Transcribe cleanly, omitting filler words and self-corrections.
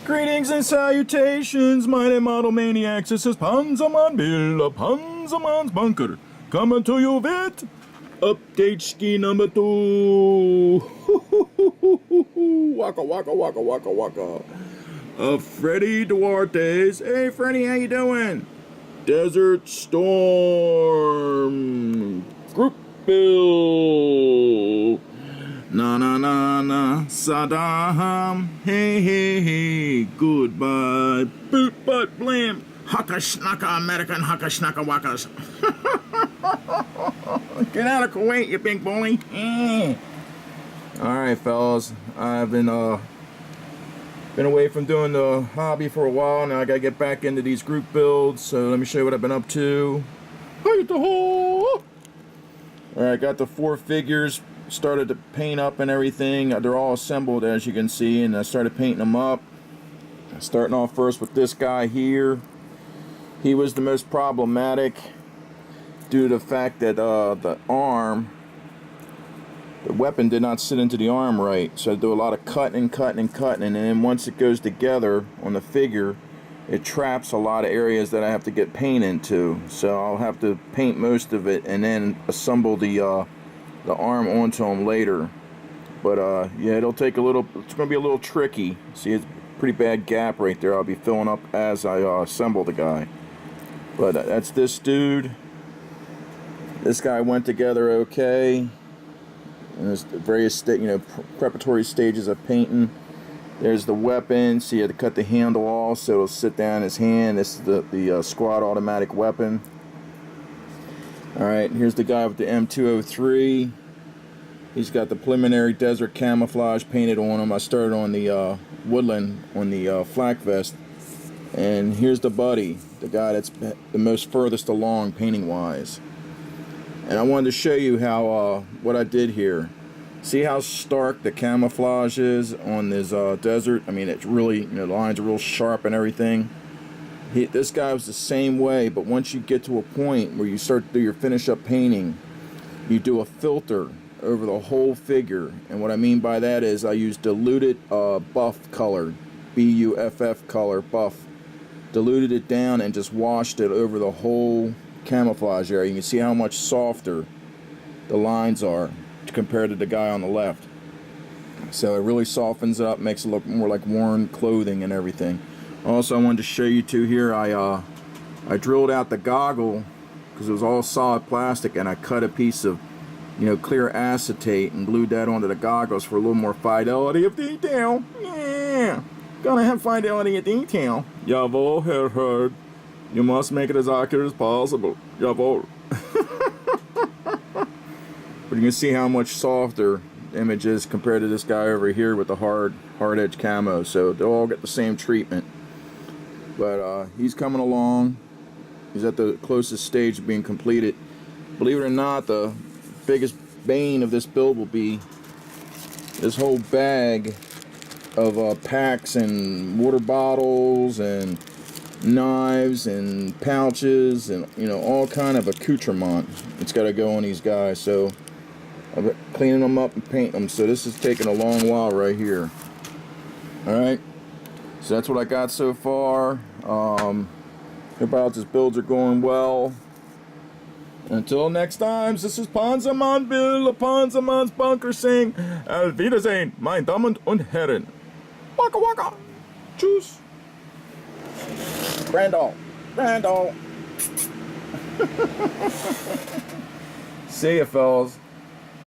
Greetings and salutations, mighty model maniacs. This is Panzerman Bill of Panzerman's Bunker, coming to you with update ski number 2. Waka waka waka waka waka. Freddy Duarte's. Hey Freddy, how you doing? Desert Storm Group Bill. Na na na na Saddam. Hey hey hey. Goodbye. Boot butt blam. Haka shnaka American haka shnaka wakas. Get out of Kuwait, you big bully. Alright fellas, I've been away from doing the hobby for a while. Now I gotta get back into these group builds, so let me show you what I've been up to. Alright, got the 4 figures, started to paint up and everything. They're all assembled, as you can see, and I started painting them up. Starting off first with this guy here. He was the most problematic due to the fact that the weapon did not sit into the arm right. So I do a lot of cutting, and then once it goes together on the figure, it traps a lot of areas that I have to get paint into. So I'll have to paint most of it and then assemble the arm onto him later. But yeah, it'll take a little. It's going to be a little tricky. See, it's a pretty bad gap right there. I'll be filling up as I assemble the guy. But that's this dude. This guy went together okay. And there's various preparatory stages of painting. There's the weapon. So you had to cut the handle off so it'll sit down in his hand. This is the squad automatic weapon. Alright, here's the guy with the M203. He's got the preliminary desert camouflage painted on him. I started on the woodland on the flak vest. And here's the buddy, the guy that's the most furthest along painting wise. And I wanted to show you how what I did here. See how stark the camouflage is on this desert? I mean, it's really, the lines are real sharp and everything. This guy was the same way, but once you get to a point where you start to do your finish up painting, you do a filter over the whole figure. And what I mean by that is I use diluted buff color, B-U-F-F color, buff. Diluted it down and just washed it over the whole camouflage area. You can see how much softer the lines are compared to the guy on the left. So it really softens it up, makes it look more like worn clothing and everything. Also, I wanted to show you too here, I drilled out the goggle because it was all solid plastic, and I cut a piece of clear acetate and glued that onto the goggles for a little more fidelity of detail. Yeah, gonna have fidelity of detail. Jawohl, Herr Herd. You must make it as accurate as possible. Jawohl. But you can see how much softer the image is compared to this guy over here with the hard edge camo. So they'll all get the same treatment. But he's coming along. He's at the closest stage of being completed. Believe it or not, the biggest bane of this build will be this whole bag of packs and water bottles and knives and pouches and all kind of accoutrement. It's got to go on these guys. So I'm cleaning them up and painting them. So this is taking a long while right here. Alright, so that's what I got so far. About this builds are going well. Until next time, this is Panzerman Bill of Panzerman's Bunker saying Auf Wiedersehen, meine Damen und Herren. Waka waka. Tschüss. Randall. See ya, fellas.